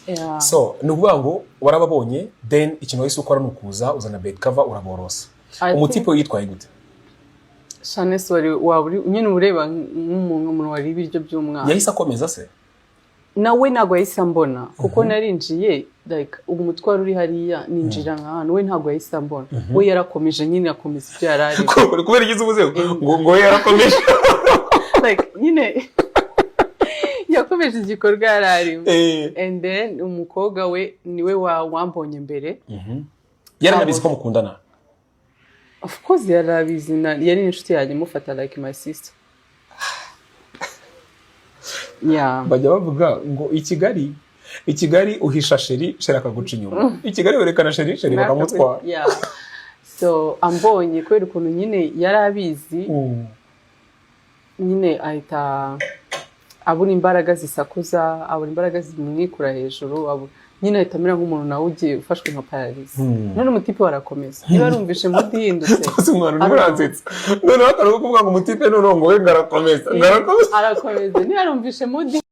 Yeah. So ni ukuvuga ngo warababonye then ikintu wahise ukora ni ukuza uzana bed cover uraborosa. Umutipe yitwaye gute? Shanes wari nyine ureba nk'umuntu wari ibiryo by'umwana. Yahise akomeza se? Nawe ntago yahise ambona kuko narinjiye like umutwaro uri hariya ninjira nk'ahantu we ntago yahise ambona. We yarakomeje nyine akomeza ibyo yarari. Kubera igize ubuze ngo yarakomeje. Like nyine yakomeje igikorwa yarari. And then umukobwa we niwe wambonye mbere. Yaranabizi ko mukundana? Of course yarabizi, yari inshuti yanjye mufata like my sister. Yeah. Bajya bavuga ngo i Kigali uhisha sheri akaguca inyuma. I Kigali werekana sheri bakamutwara. Yeah. So ambonye kwera ukuntu nyine yarabizi. Nyine ahita abura imbaraga zisakuza, abura imbaraga zimwikura hejuru, nyine ahita amera nk'umuntu nawe ugiye ufashwe nka paralysis. None umutipe warakomeza. Niba arumvishe mudi hindutse. Umwana n'uranzitse. None akaruko kuvuga ngo umutipe none ngo we ngarakomeza. Arakomeza. Niba arumvishe mudi